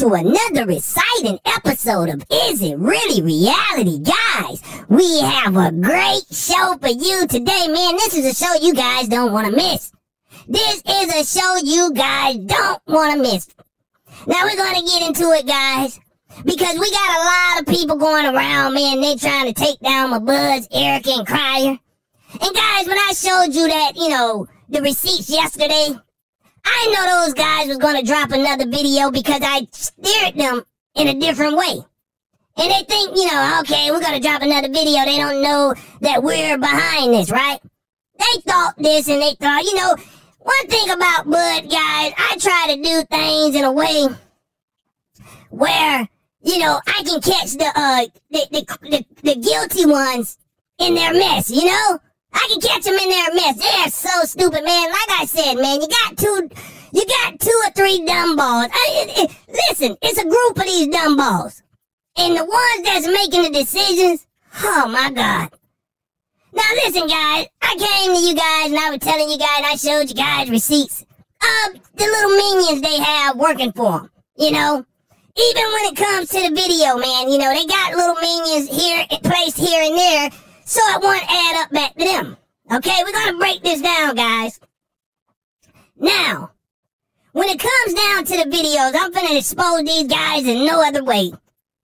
to another exciting episode of Is It Really Reality? Guys, we have a great show for you today, man. This is a show you guys don't want to miss. This is a show you guys don't want to miss. Now we're going to get into it, guys, because we got a lot of people going around, man. They trying to take down my buds, Eric and Crier. And guys, when I showed you that, the receipts yesterday, I know those guys was going to drop another video because I steered them in a different way. And they think, okay, we're going to drop another video. They don't know that we're behind this, right? They thought this and they thought, one thing about Bud, guys, I try to do things in a way where, I can catch the guilty ones in their mess, I can catch them in their mess. They're so stupid, man. Like I said, man, you got two or three dumb balls. Listen, it's a group of these dumb balls. And the ones that's making the decisions, oh my God. Now listen, guys, I came to you guys and I was telling you guys, I showed you guys receipts of the little minions they have working for them, Even when it comes to the video, man, they got little minions here, placed here and there, so it won't add up back to them. Okay, we're going to break this down, guys. Now, when it comes down to the videos, I'm going to expose these guys in no other way.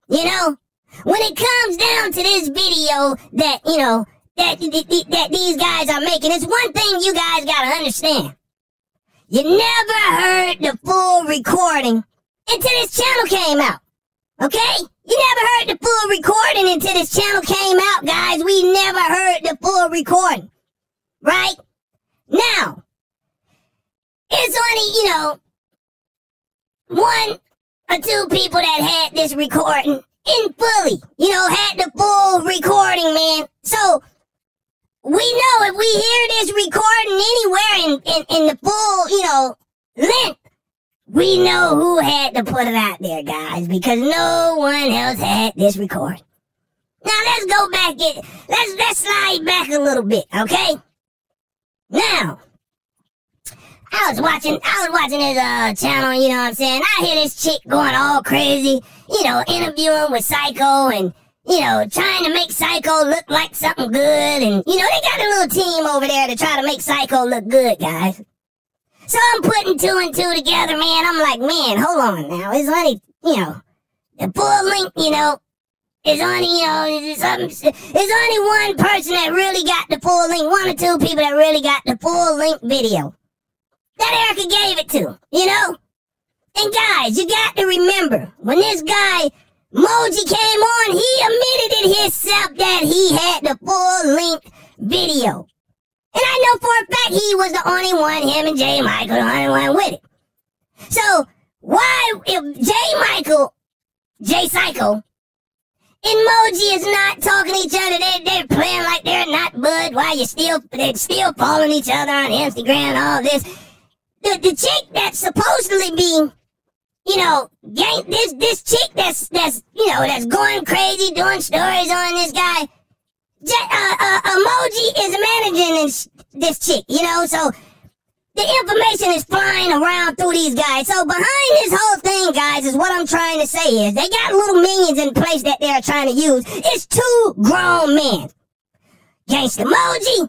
When it comes down to this video that, that these guys are making, it's one thing you guys got to understand. You never heard the full recording until this channel came out. Okay? You never heard the full recording until this channel came out, guys. We never heard the full recording. Right? Now, it's only, one or two people that had this recording in fully, had the full recording, man. So, we know if we hear this recording anywhere in the full, length, we know who had to put it out there, guys, because no one else had this recording. Now, let's go back. Let's slide back a little bit, okay? Now, I was watching his channel, you know what I'm saying? I hear this chick going all crazy, interviewing with Psycho and, trying to make Psycho look like something good. And, they got a little team over there to try to make Psycho look good, guys. So I'm putting two and two together, man. I'm like, man, hold on now. It's only, the full length, it's only, it's only one person that really got the full length. One or two people that really got the full length video that Erica gave it to, And guys, you got to remember, when this guy, Moji, came on, he admitted it himself that he had the full length video. And I know for a fact he was the only one, him and J. Michael, the only one with it. So, why, if J. Psycho, and Moji is not talking to each other, they're playing like they're not bud, while they're still following each other on Instagram and all this. The chick that's supposedly be, this chick that's going crazy, doing stories on this guy, Emoji is managing this chick, so the information is flying around through these guys. So behind this whole thing, guys, is what I'm trying to say is they got little minions in place that they're trying to use. It's two grown men, Gangsta Emoji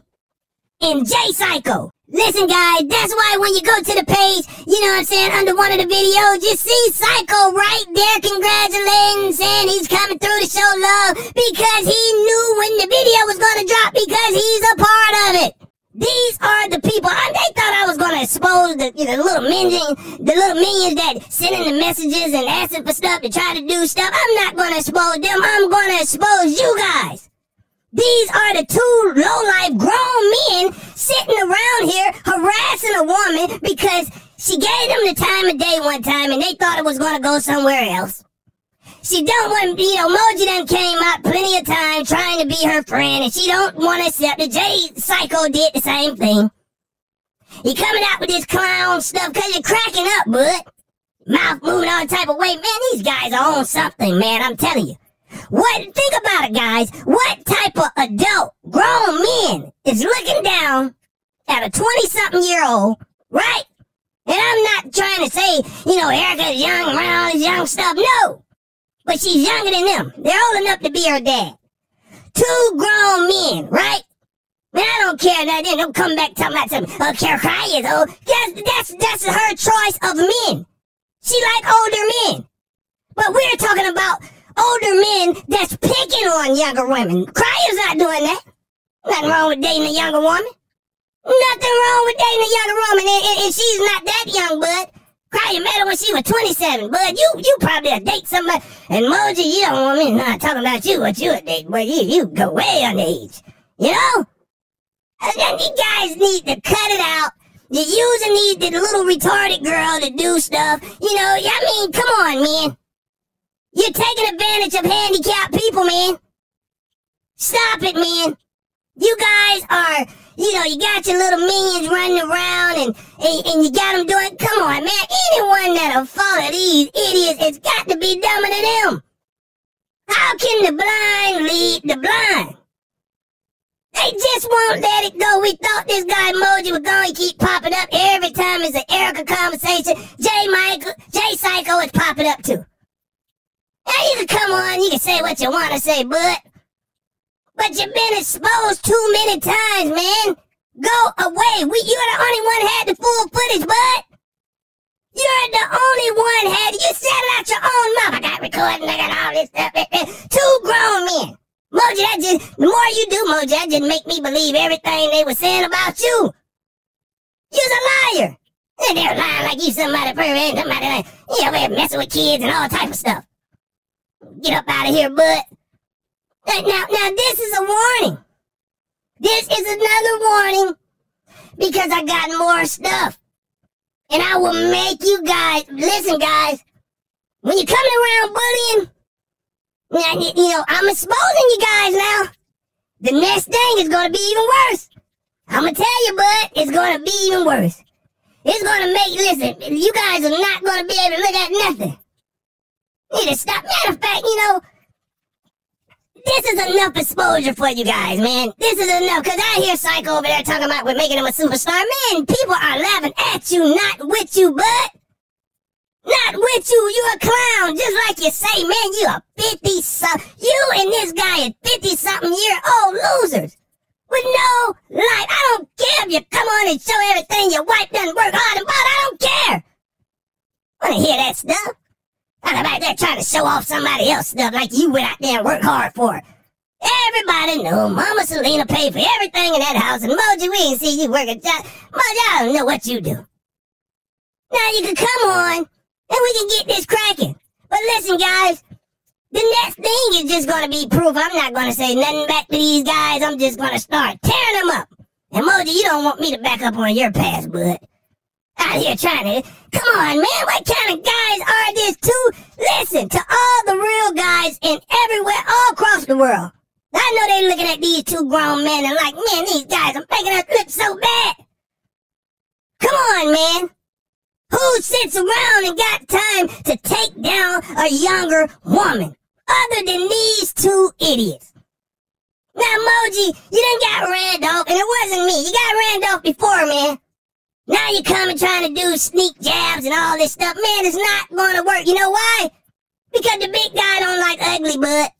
and J Psycho. Listen, guys, that's why when you go to the page, under one of the videos, you see Psycho right there congratulating, saying he's coming through to show love because he knew when the video was going to drop because he's a part of it. These are the people, they thought I was going to expose the little minions that sending the messages and asking for stuff to try to do stuff. I'm not going to expose them. I'm going to expose you guys. These are the two low-life grown men sitting around here harassing a woman because she gave them the time of day one time and they thought it was going to go somewhere else. She don't want, Moji done came out plenty of time trying to be her friend and she don't want to accept it. J Psycho did the same thing. He coming out with this clown stuff because you're cracking up, bud. Mouth moving all type of way. Man, these guys are on something, man, I'm telling you. Think about it, guys. What type of adult, grown men is looking down at a 20-something-year-old, right? And I'm not trying to say, Erica's young, around all this young stuff. No. But she's younger than them. They're old enough to be her dad. 2 grown men, right? Man, I don't care that they don't come back talking about something. Oh, Cry is old. That's her choice of men. She like older men. But we're talking about older men that's picking on younger women. Cryer's not doing that. Nothing wrong with dating a younger woman. Nothing wrong with dating a younger woman. And she's not that young, bud. Cryer met her when she was 27, bud. You probably a date somebody. And Moji, you don't want me not talking about you, what you a date, but you go way underage. You know? And then you guys need to cut it out. You're using the little retarded girl to do stuff. Come on, man. You're taking advantage of handicapped people, man. Stop it, man. You guys are, you got your little minions running around and you got them doing, come on, man. Anyone that'll follow these idiots, it's got to be dumber than them. How can the blind lead the blind? They just won't let it go. We thought this guy Moji was going to keep popping up every time it's an Erica conversation. J Psycho is popping up too. Now you can come on, you can say what you want to say, but you've been exposed too many times, man. Go away. You're the only one had the full footage, bud. You're the only one had. You said it out your own mouth. I got recording. I got all this stuff. 2 grown men. Moji, the more you do, Moji, that just make me believe everything they were saying about you. You're a liar. And they're lying like you somebody pervert, somebody we're messing with kids and all type of stuff. Get up out of here, bud. Now, this is a warning. This is another warning because I got more stuff. And I will make you guys, listen, guys, when you're coming around bullying, I'm exposing you guys now. The next thing is going to be even worse. I'm going to tell you, bud, it's going to be even worse. It's going to listen, you guys are not going to be able to look at nothing. You need to stop. Matter of fact, this is enough exposure for you guys, man. This is enough, because I hear Psycho over there talking about we're making him a superstar. Man, people are laughing at you, not with you, bud. Not with you. You're a clown, just like you say, man. You are 50-something. You and this guy are 50-something-year-old losers with no life. I don't care if you come on and show everything your wife doesn't work hard about. I don't care. Want to hear that stuff? I'm back there trying to show off somebody else's stuff like you went out there and worked hard for it. Everybody know Mama Selena paid for everything in that house, and Moji, we ain't see you working. Moji, I don't know what you do. Now you can come on, and we can get this cracking. But listen, guys, the next thing is just going to be proof. I'm not going to say nothing back to these guys. I'm just going to start tearing them up. And Moji, you don't want me to back up on your past, bud. Out here trying to, come on, man, what kind of guys are this too? Listen, to all the real guys in everywhere, all across the world. I know they looking at these 2 grown men and like, man, these guys are making us look so bad. Come on, man. Who sits around and got time to take down a younger woman other than these 2 idiots? Now, Moji, you done got Randolph, and it wasn't me. You got Randolph before, man. Now you coming trying to do sneak jabs and all this stuff. Man, it's not going to work. You know why? Because the big guy don't like ugly, bud.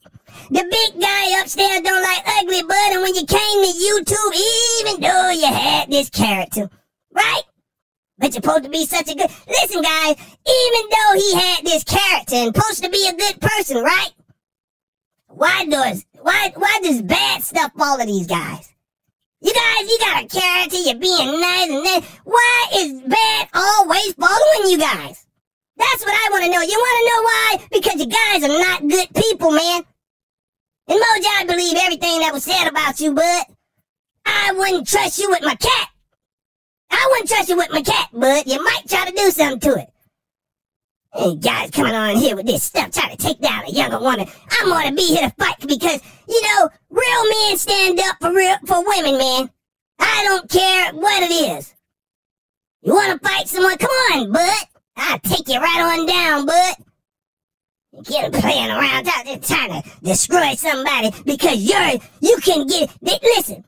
The big guy upstairs don't like ugly, bud. And when you came to YouTube, even though you had this character, right? But you're supposed to be such a good... Listen, guys, even though he had this character and supposed to be a good person, right? Why does bad stuff follow these guys? You guys, you got a character, you're being nice, and then why is bad always following you guys? That's what I want to know. You want to know why? Because you guys are not good people, man. And Moji, I believe everything that was said about you, bud. I wouldn't trust you with my cat. I wouldn't trust you with my cat, bud. You might try to do something to it. Hey, guys coming on here with this stuff, trying to take down a younger woman. I'm going to be here to fight because, real men stand up for women, man. I don't care what it is. You want to fight someone? Come on, bud. I'll take you right on down, bud. You get playing around out there trying to destroy somebody because you can get it. Listen,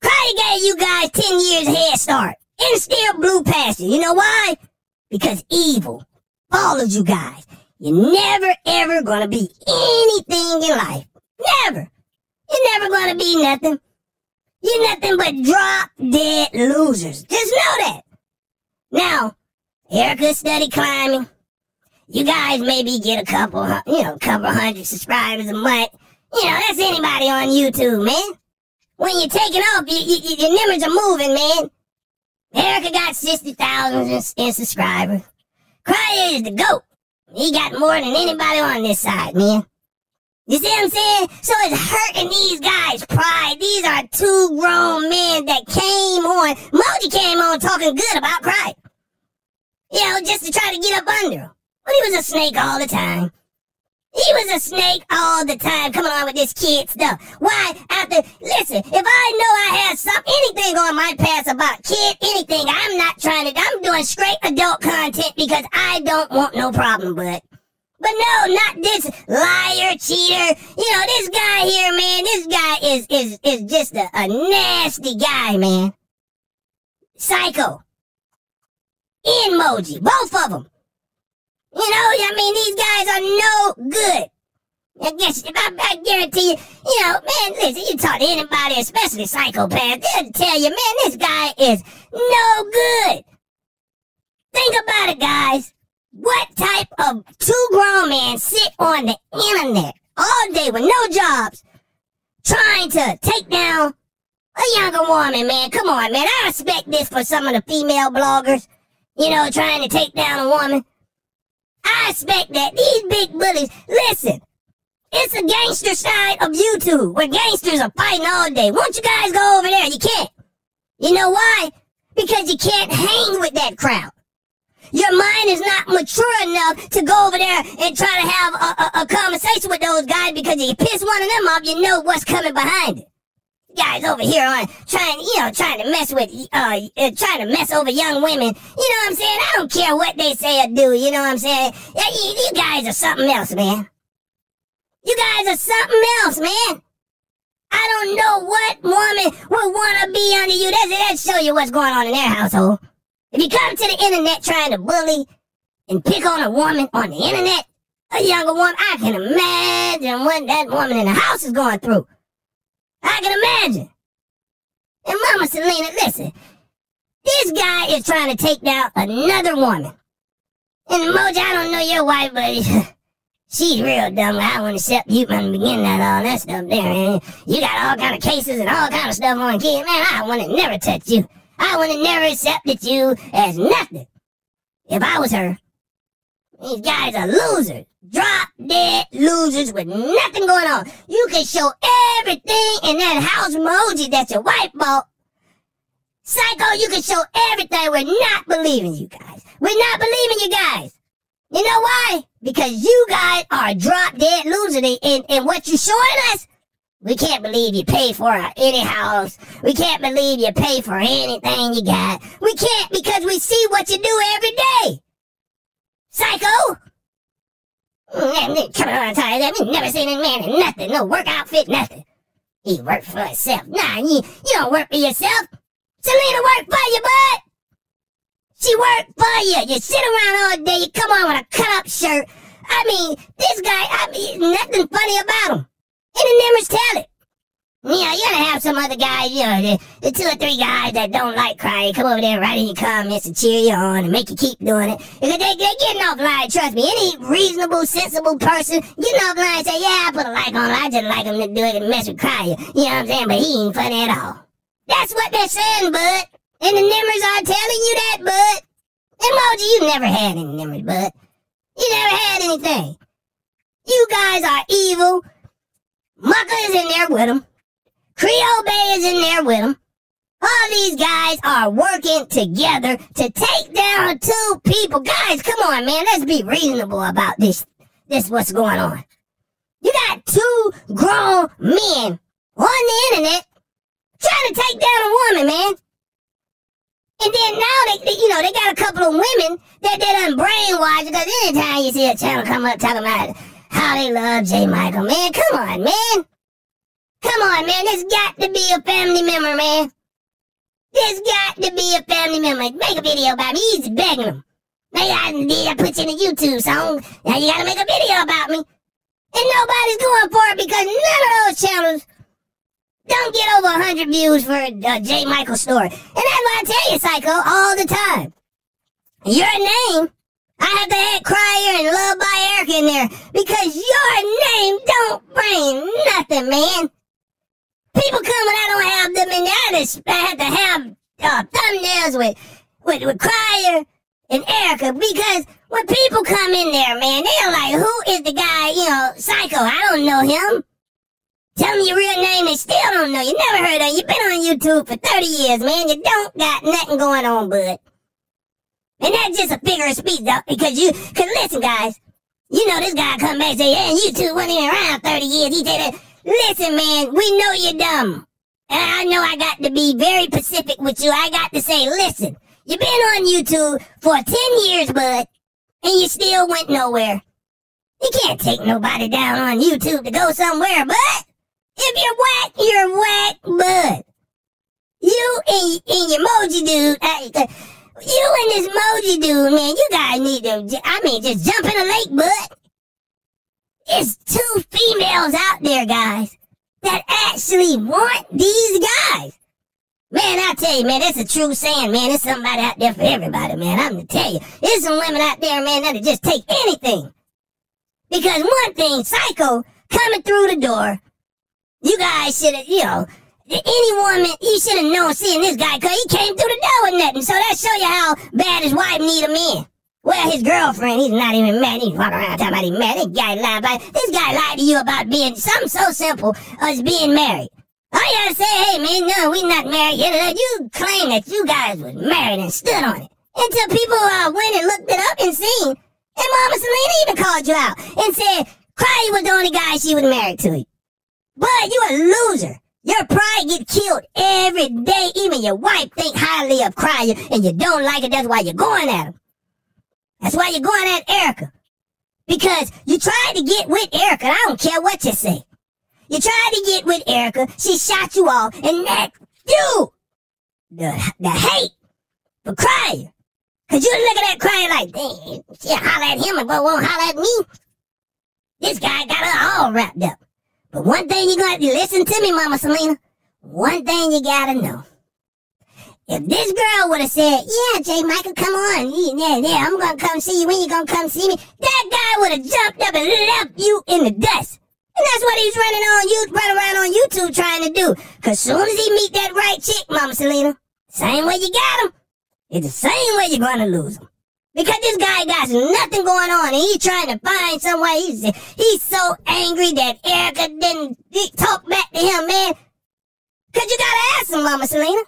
Cry gave you guys 10 years head start and still blew past you. You know why? because evil follows you guys. You're never, ever going to be anything in life. Never. You're never going to be nothing. You're nothing but drop-dead losers. Just know that. Now, Erica study climbing. You guys maybe get a couple hundred subscribers a month. That's anybody on YouTube, man. When you're taking off, your numbers are moving, man. Erica got 60,000 in subscribers. Cryer is the GOAT. He got more than anybody on this side, man. You see what I'm saying? So it's hurting these guys' pride. These are two grown men that came on. Moji came on talking good about Cryer. Just to try to get up under him. But he was a snake all the time. He was a snake all the time, coming on with this kid stuff. Why? Listen, if I know I have anything on my past about kid, anything, I'm doing straight adult content because I don't want no problem, But no, not this liar, cheater. This guy here, man, this guy is just a nasty guy, man. Psycho. Emoji, both of them. These guys are no good. I guarantee you, man, listen, you talk to anybody, especially psychopaths, they'll tell you, man, this guy is no good. Think about it, guys. What type of two grown men sit on the internet all day with no jobs trying to take down a younger woman, man? Come on, man. I respect this for some of the female bloggers, trying to take down a woman. I expect that. These big bullies, listen, it's a gangster side of YouTube where gangsters are fighting all day. Won't you guys go over there? You can't. You know why? Because you can't hang with that crowd. Your mind is not mature enough to go over there and try to have a conversation with those guys, because if you piss one of them off, you know what's coming behind it. Guys over here on trying to mess with, trying to mess over young women. You know what I'm saying? I don't care what they say or do. You know what I'm saying? You guys are something else, man. You guys are something else, man. I don't know what woman would want to be under you. That show you what's going on in their household. If you come to the internet trying to bully and pick on a woman on the internet, a younger woman, I can imagine what that woman in the house is going through. I can imagine. And Mama Selena, listen, this guy is trying to take down another woman. And Moji, I don't know your wife, but she's real dumb. I wouldn't accept you from the beginning of all that stuff there. And you got all kind of cases and all kind of stuff on kids. Man, I would have never touched you. I would have never accepted you as nothing if I was her. These guys are losers. Drop-dead losers with nothing going on. You can show everything in that house emoji that your wife bought. Psycho, you can show everything. We're not believing you guys. We're not believing you guys. You know why? Because you guys are drop-dead losers. And what you showing us, we can't believe you pay for any house. We can't believe you pay for anything you got. We can't, because we see what you do every day. Psycho! Coming on tired of that. We never seen a man in nothing. No work outfit, nothing. He worked for himself. Nah, you don't work for yourself. Selena worked for you, bud. She worked for you. You sit around all day. You come on with a cut-up shirt. This guy, nothing funny about him. And the numbers tell it. You gotta have some other guys, the 2 or 3 guys that don't like crying, come over there and write in your comments and cheer you on and make you keep doing it. Because they're getting offline, trust me. Any reasonable, sensible person getting offline and say, yeah, I put a like on it. I just like him to do it and mess with crying. You know what I'm saying? But he ain't funny at all. That's what they're saying, bud. And the numbers are telling you that, bud. Emoji, you never had any numbers, bud. You never had anything. You guys are evil. Mucka is in there with them. Creole Bay is in there with them. All these guys are working together to take down 2 people. Guys, come on, man. Let's be reasonable about this what's going on. You got 2 grown men on the internet trying to take down a woman, man. And then now they got a couple of women that they done brainwashed, because anytime you see a channel come up talking about how they love J. Michael, man, come on, man. Come on, man. There's got to be a family member, man. There's got to be a family member. Make a video about me. He's begging them. Maybe I put you in a YouTube song. Now you gotta make a video about me. And nobody's going for it because none of those channels don't get over 100 views for J. Michael's story. And that's why I tell you, Psycho, all the time. Your name, I have to add Crier and Luvd by Eric in there because your name don't bring nothing, man. People come and I don't have them in there. I have to have thumbnails with Crier and Erica because when people come in there, man, they're like, who is the guy, Psycho? I don't know him. Tell them your real name, they still don't know. You never heard of him. You've been on YouTube for 30 years, man. You don't got nothing going on, bud. And that's just a figure of speech, though, because listen, guys, you know this guy come back and say, yeah, YouTube wasn't even around 30 years. He said that. Listen, man, we know you're dumb. And I know I got to be very specific with you. I got to say, listen, you've been on YouTube for 10 years, bud, and you still went nowhere. You can't take nobody down on YouTube to go somewhere, bud. If you're whack, bud. You and your emoji dude, you and this emoji dude, man, you guys need to, just jump in a lake, bud. There's 2 females out there, guys, that actually want these guys. Man, I tell you, man, that's a true saying, man. There's somebody out there for everybody, man. I'm going to tell you. There's some women out there, man, that'll just take anything. Because one thing, Psycho, coming through the door, you guys should have, any woman, you should have known seeing this guy, because he came through the door with nothing. So that show you how bad his wife need him in. Well, his girlfriend, he's not even mad. He's walking around talking about he's mad. This guy lied to you about being something so simple as being married. All you gotta say, hey, man, no, we not married yet. You claim that you guys was married and stood on it. Until people went and looked it up and seen. And Mama Selena even called you out and said, Crier was the only guy she was married to. But you a loser. Your pride get killed every day. Even your wife think highly of Crier and you don't like it. That's why you're going at him. That's why you're going at Erica. Because you tried to get with Erica. I don't care what you say. You tried to get with Erica. She shot you off. And that, the hate for Crier. Because you look at that Crier like, dang, she holler at him and won't holler at me. This guy got her all wrapped up. But one thing you got to listen to me, Mama Selena. One thing you got to know. If this girl would have said, yeah, J. Michael, come on. Yeah, I'm going to come see you. When you going to come see me? That guy would have jumped up and left you in the dust. And that's what he's running around on YouTube trying to do. Because soon as he meet that right chick, Mama Selena, same way you got him, it's the same way you're going to lose him. Because this guy got nothing going on, and he's trying to find some way. He's so angry that Erica didn't talk back to him, man. Because you got to ask him, Mama Selena.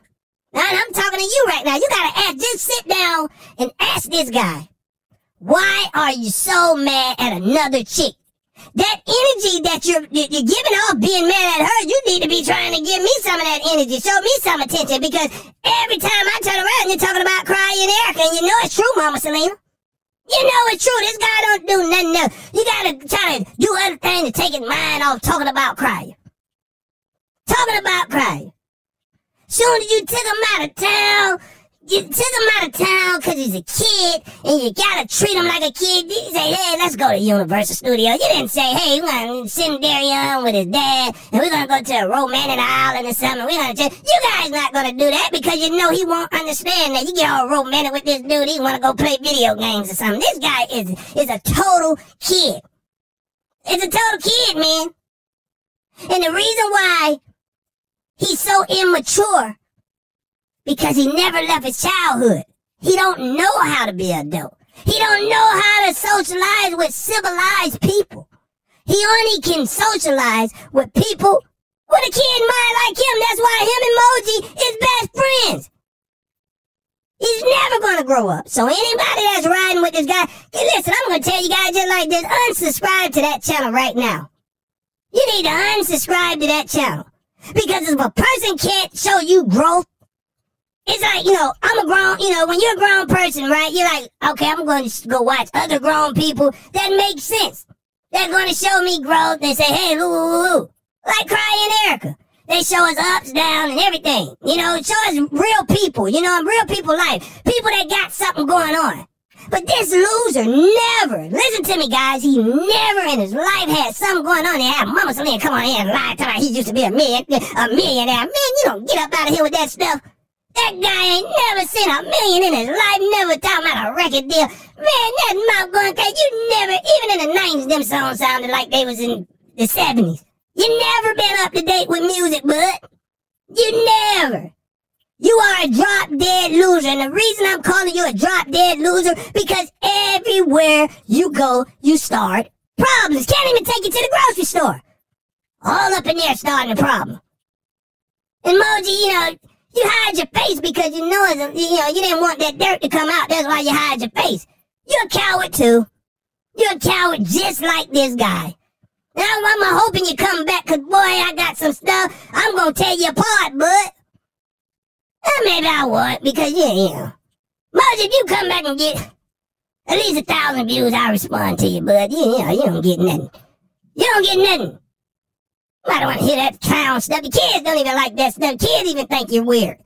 Now, I'm talking to you right now. You got to just sit down and ask this guy, why are you so mad at another chick? That energy that you're giving off being mad at her, you need to be trying to give me some of that energy. Show me some attention, because every time I turn around, you're talking about Crier and Erica, and you know it's true, Mama Selena. You know it's true. This guy don't do nothing else. You got to try to do other things to take his mind off talking about Crier. Talking about Crier. Soon as you took him out of town, because he's a kid, and you gotta treat him like a kid. You say, hey, let's go to Universal Studios. You didn't say, hey, we're gonna send Darion with his dad, and we're gonna go to a romantic island or something. You guys not gonna do that because you know he won't understand that. You get all romantic with this dude, he wanna go play video games or something. This guy is a total kid. It's a total kid, man. And the reason why he's so immature, because he never left his childhood. He don't know how to be an adult. He don't know how to socialize with civilized people. He only can socialize with people with a kid mind like him. That's why him and Moji is best friends. He's never going to grow up. So anybody that's riding with this guy, hey, listen, I'm going to tell you guys just like this, unsubscribe to that channel right now. You need to unsubscribe to that channel. Because if a person can't show you growth, it's like, I'm a grown, when you're a grown person, right, you're like, okay, I'm going to go watch other grown people. That makes sense. They're going to show me growth and say, hey, loo. Like Crier and Erica. They show us ups, downs, and everything. Show us real people, real people life. People that got something going on. But this loser never, listen to me guys, he never in his life had something going on there. Mama Selena come on here and lie to me he used to be a millionaire. Man, you don't get up out of here with that stuff. That guy ain't never seen $1 million in his life, never talking about a record deal. Man, that mouth going crazy. You never, even in the 90s, them songs sounded like they was in the 70s. You never been up to date with music, bud. You never. You are a drop-dead loser, and the reason I'm calling you a drop-dead loser, because everywhere you go, you start problems. Can't even take you to the grocery store. All up in there starting a problem. And Moji, you know, you hide your face because you know you didn't want that dirt to come out. That's why you hide your face. You're a coward, too. You're a coward just like this guy. Now, I'm hoping you come back, because, boy, I got some stuff. I'm going to tear you apart, bud. Maybe I won't, because, you know. Moji, if you come back and get at least 1,000 views, I'll respond to you, bud. You don't get nothing. You don't get nothing. I don't want to hear that clown stuff. The kids don't even like that stuff. Kids even think you're weird.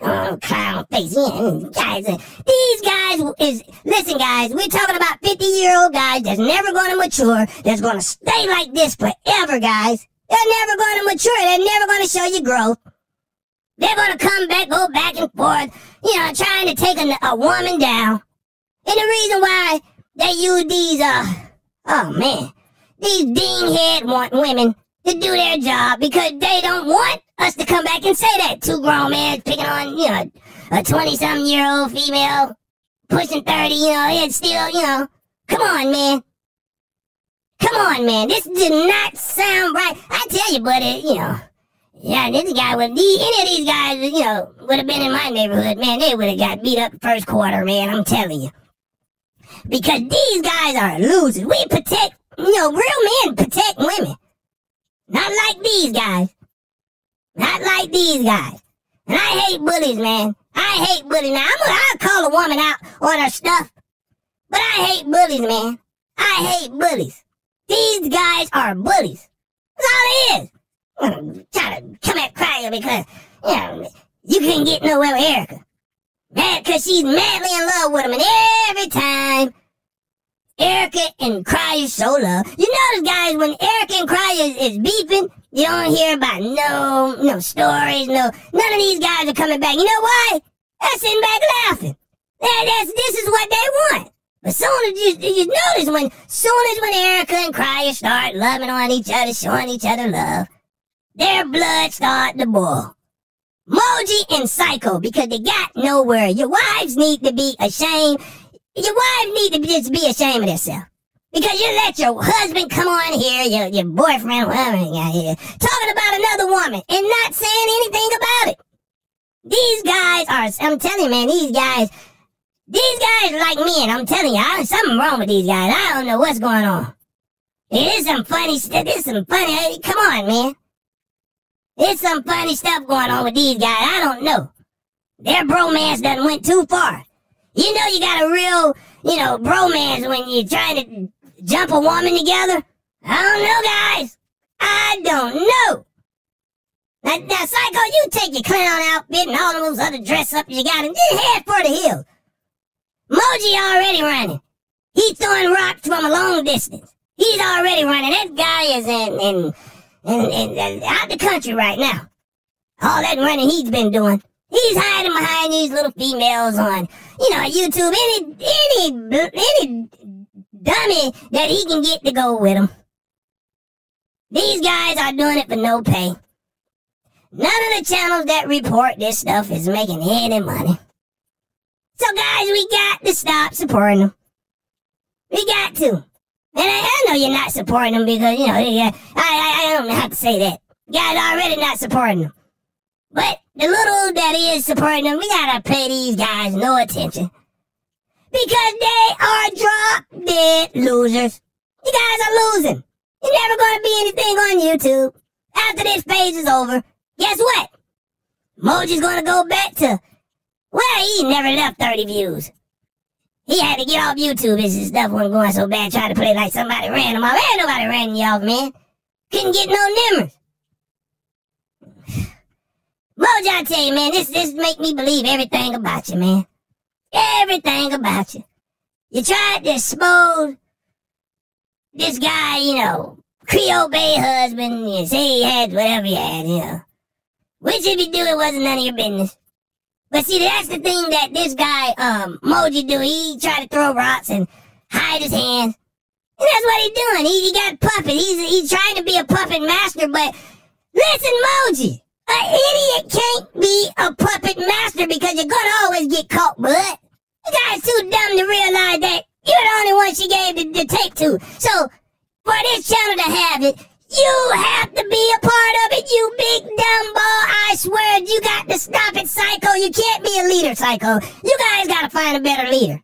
Oh, clown face. Yeah, guys, these guys listen, guys, we're talking about 50-year-old guys that's never going to mature, that's going to stay like this forever, guys. They're never going to mature. They're never going to show you growth. They're going to come back, go back and forth, trying to take a woman down. And the reason why they use these, these dinghead women to do their job, because they don't want us to come back and say that. Two grown men picking on, a 20-something-year-old female, pushing 30, it's still, come on, man. Come on, man. This did not sound right. I tell you, buddy, yeah, this guy any of these guys, would have been in my neighborhood, man, they would have got beat up first quarter, man, I'm telling you. Because these guys are losers. We protect, real men protect women. Not like these guys. Not like these guys. And I hate bullies, man. I hate bullies. Now, I'll call a woman out on her stuff. But I hate bullies, man. I hate bullies. These guys are bullies. That's all it is. Try to come at crying because, you couldn't get nowhere with Erica. Mad because she's madly in love with him. And every time Erica and Cryer show love, you notice, guys, when Erica and Cryer is beefing, you don't hear about no stories, none of these guys are coming back. You know why? They're sitting back laughing. This is what they want. But soon as you notice when Erica and Cryer start loving on each other, showing each other love, their blood start to boil. Moji and Psycho, because they got nowhere. Your wives need to be ashamed. Your wives need to just be ashamed of themselves. Because you let your husband come on here, your boyfriend, whoever you got here, talking about another woman and not saying anything about it. These guys I'm telling you, man, these guys like men. I'm telling you, there's something wrong with these guys. I don't know what's going on. It is some funny stuff. Come on, man. There's some funny stuff going on with these guys. I don't know. Their bromance done went too far. You got a real, bromance when you're trying to jump a woman together? I don't know, guys. I don't know. Now, Psycho, you take your clown outfit and all those other dress-ups you got and just head for the hill. Moji already running. He's throwing rocks from a long distance. He's already running. That guy is in out the country right now. All that running he's been doing. He's hiding behind these little females on, YouTube. Any dummy that he can get to go with him. These guys are doing it for no pay. None of the channels that report this stuff is making any money. So, guys, we got to stop supporting them. We got to. And I know you're not supporting them because, I don't have to say that. Guys already not supporting them. But the little that is supporting them, we gotta pay these guys no attention. Because they are drop-dead losers. You guys are losing. You're never gonna be anything on YouTube. After this phase is over, guess what? Moji's gonna go back to, he never left 30 views. He had to get off YouTube. His stuff wasn't going so bad, trying to play like somebody ran him off. Ain't nobody ran you off, man. Couldn't get no numbers. Moji, I tell you, man, this make me believe everything about you, man. Everything about you. You tried to expose this guy, Creole Bay husband, you say he had whatever he had, Which if you do, it wasn't none of your business. But see, that's the thing that this guy, Moji do. He tried to throw rocks and hide his hands. And that's what he's doing. He got puppet. He's trying to be a puppet master, but listen, Moji. An idiot can't be a puppet master because you're gonna always get caught, bud. You guys too dumb to realize that you're the only one she gave the tape to. So, for this channel to have it, you have to be a part of it, you big dumb ball. I swear, you got to stop it, Psycho. You can't be a leader, Psycho. You guys gotta find a better leader.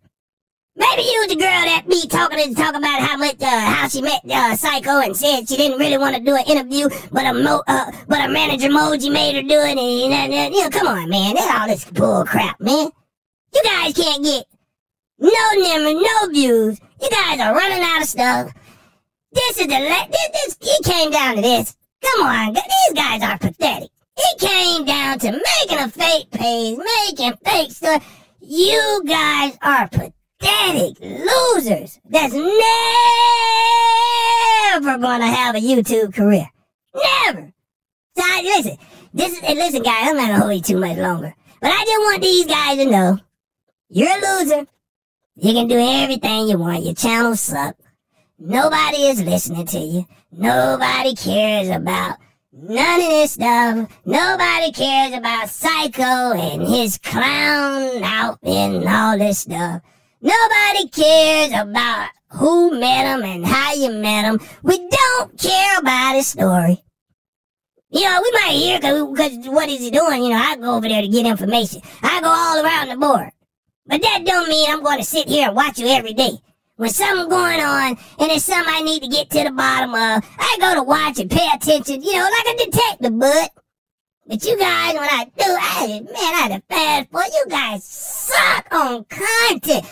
Maybe you the girl that be talk about how she met Psycho and said she didn't really want to do an interview, but a manager Moji made her do it. And come on, man, that's all this bull crap, man. You guys can't get no views. You guys are running out of stuff. It came down to this. Come on, these guys are pathetic. It came down to making a fake page, making fake stuff. You guys are pathetic losers that's never gonna have a YouTube career. Never. So listen, guys, I'm not gonna hold you too much longer. But I just want these guys to know you're a loser. You can do everything you want. Your channel sucks. Nobody is listening to you. Nobody cares about none of this stuff. Nobody cares about Psycho and his clown out and all this stuff. Nobody cares about who met him and how you met him. We don't care about his story. We might hear because what is he doing? I go over there to get information. I go all around the board. But that don't mean I'm going to sit here and watch you every day. When something's going on and it's something I need to get to the bottom of, I go to watch and pay attention, like a detective, bud. But you guys, when I do, I had to fast forward. You guys suck on content.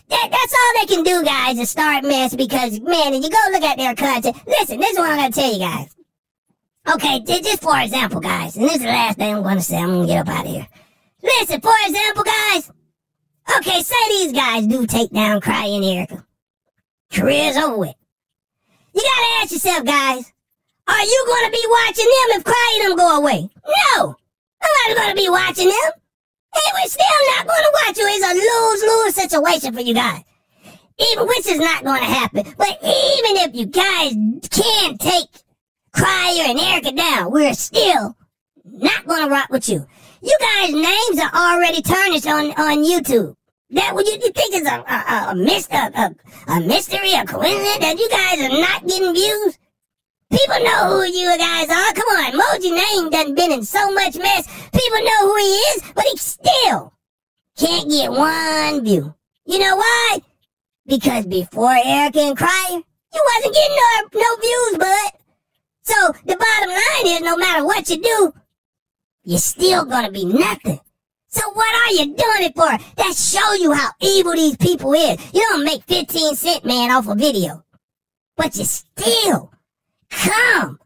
That's all they can do, guys, is start mess because, man, if you go look at their content, listen, this is what I'm going to tell you guys. Okay, just for example, guys, and this is the last thing I'm going to say. I'm going to get up out of here. Listen, for example, guys, okay, say these guys do take down Crying Erica. Career's over with. You got to ask yourself, guys, are you going to be watching them if Crying them go away? No. Nobody's going to be watching them. And we're still not going to watch you. It's a lose-lose situation for you guys. Which is not going to happen. But even if you guys can take Cryer and Erica down, we're still not going to rock with you. You guys' names are already tarnished on YouTube. That what you think is a mystery, a coincidence that you guys are not getting views? People know who you guys are. Come on, Moji name done been in so much mess. People know who he is, but he still can't get one view. You know why? Because before Erica and Cryer, you wasn't getting no views, bud. So the bottom line is, no matter what you do, you're still gonna be nothing. So what are you doing it for? That show you how evil these people is. You don't make 15 cents, man, off a video. But you still come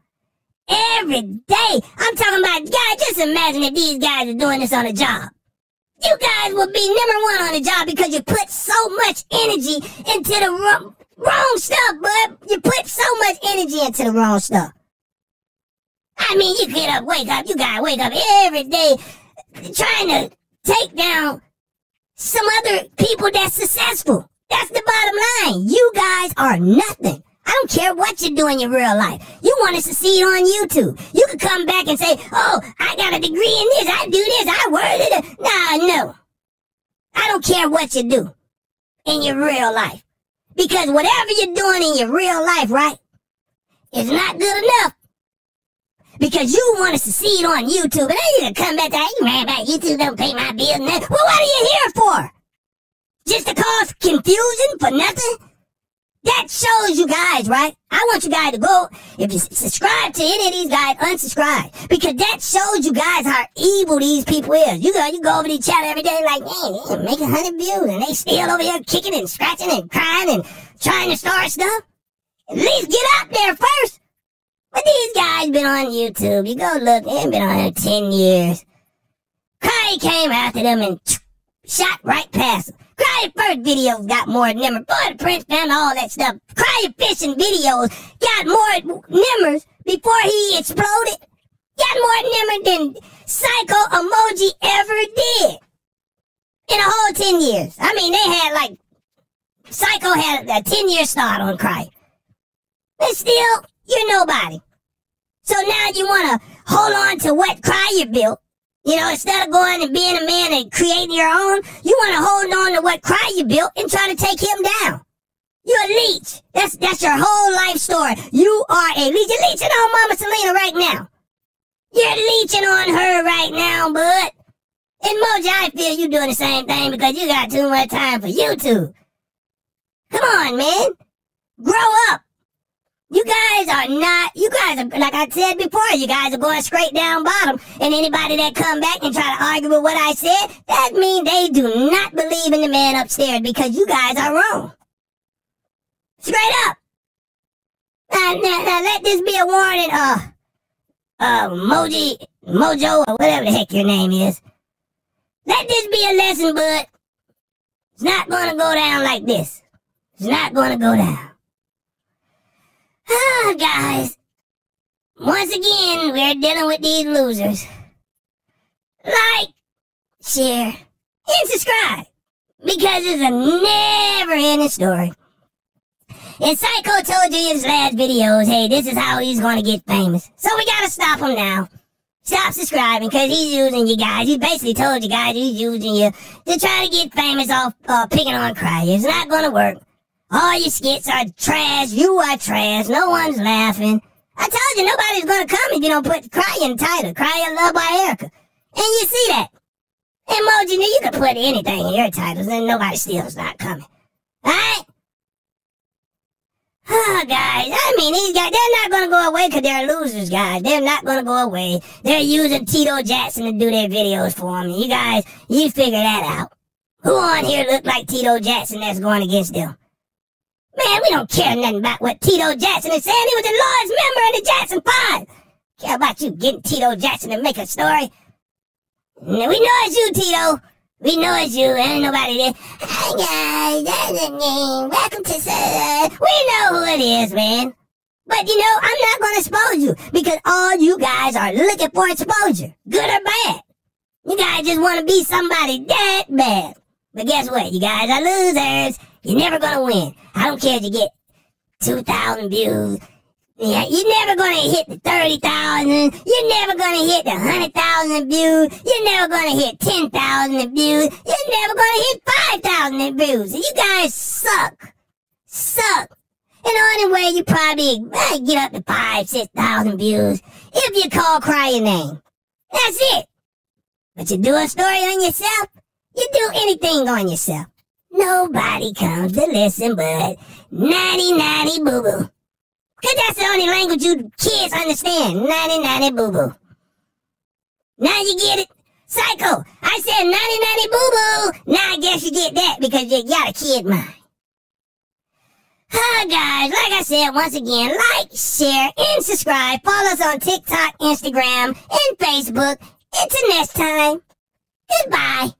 every day. I'm talking about, guys, just imagine if these guys are doing this on a job. You guys will be #1 on the job because you put so much energy into the wrong stuff, bud. You put so much energy into the wrong stuff. I mean, you wake up, you gotta wake up every day trying to take down some other people that's successful. That's the bottom line. You guys are nothing. I don't care what you do in your real life. You want to succeed on YouTube. You can come back and say, oh, I got a degree in this, I do this, I worded it. No. I don't care what you do in your real life. Because whatever you're doing in your real life, right, is not good enough. Because you want to succeed on YouTube. And then you can come back to, you man, about YouTube don't pay my bills. Well, what are you here for? Just to cause confusion for nothing? That shows you guys, right? I want you guys to go, if you subscribe to any of these guys, unsubscribe. Because that shows you guys how evil these people is. You go over to the channel every day like, man, they make 100 views. And they still over here kicking and scratching and crying and trying to start stuff. At least get out there first. But these guys been on YouTube. You go look, they've been on there 10 years. Cry came after them and shot right past them. Cry first videos got more numbers. Boy, the Prince found all that stuff. Cry fishing videos got more numbers before he exploded. Got more numbers than Psycho Emoji ever did in a whole 10 years. I mean, they had like, Psycho had a 10-year start on Cry. But still, you're nobody. So now you want to hold on to what Cry you built. You know, instead of going and being a man and creating your own, you want to hold on to what Cry you built and try to take him down. You're a leech. That's your whole life story. You are a leech. You're leeching on Mama Selena right now. You're leeching on her right now, bud. And Moji, I feel you doing the same thing because you got too much time for YouTube. Come on, man. Grow up. You guys are, like I said before, you guys are going straight down bottom. And anybody that come back and try to argue with what I said, that means they do not believe in the man upstairs because you guys are wrong. Straight up. Now let this be a warning, Mojo, or whatever the heck your name is. Let this be a lesson, bud. It's not gonna go down like this. It's not gonna go down. Ah, guys. Once again, we're dealing with these losers. Like, share, and subscribe. Because it's a never-ending story. And Psycho told you in his last videos, hey, this is how he's gonna get famous. So we gotta stop him now. Stop subscribing, because he's using you guys. He basically told you guys he's using you to try to get famous off picking on Cry. It's not gonna work. All your skits are trash. You are trash. No one's laughing. I told you nobody's gonna come if you don't put Cry in the title. Cry in Love by Erica. And you see that. Emoji, you can put anything in your titles and nobody still's not coming. Alright? Oh, guys, I mean, these guys, they're not going to go away because they're losers, guys. They're not going to go away. They're using Tito Jackson to do their videos for them. You guys, you figure that out. Who on here look like Tito Jackson that's going against them? Man, we don't care nothing about what Tito Jackson is saying. He was the Lord's member in the Jackson 5. Care about you getting Tito Jackson to make a story? No, we know it's you, Tito. We know it's you. Ain't nobody there. Hi, guys. That's the name. Welcome to we know who it is, man. But, you know, I'm not going to expose you because all you guys are looking for exposure, good or bad. You guys just want to be somebody that bad. But guess what? You guys are losers. You're never going to win. I don't care if you get 2,000 views. Yeah, you're never going to hit the 30,000. You're never going to hit the 100,000 views. You're never going to hit 10,000 views. You're never going to hit 5,000 views. You guys suck. Suck. And the only way you probably might get up to 5,000, 6,000 views if you call Cry your name. That's it. But you do a story on yourself, you do anything on yourself. Nobody comes to listen but 90 boo-boo. Because that's the only language you kids understand. 90 boo-boo. Now you get it? Psycho, I said 90 boo-boo. Now I guess you get that because you got a kid mind. Hi, guys. Like I said, once again, like, share, and subscribe. Follow us on TikTok, Instagram, and Facebook. Until next time, goodbye.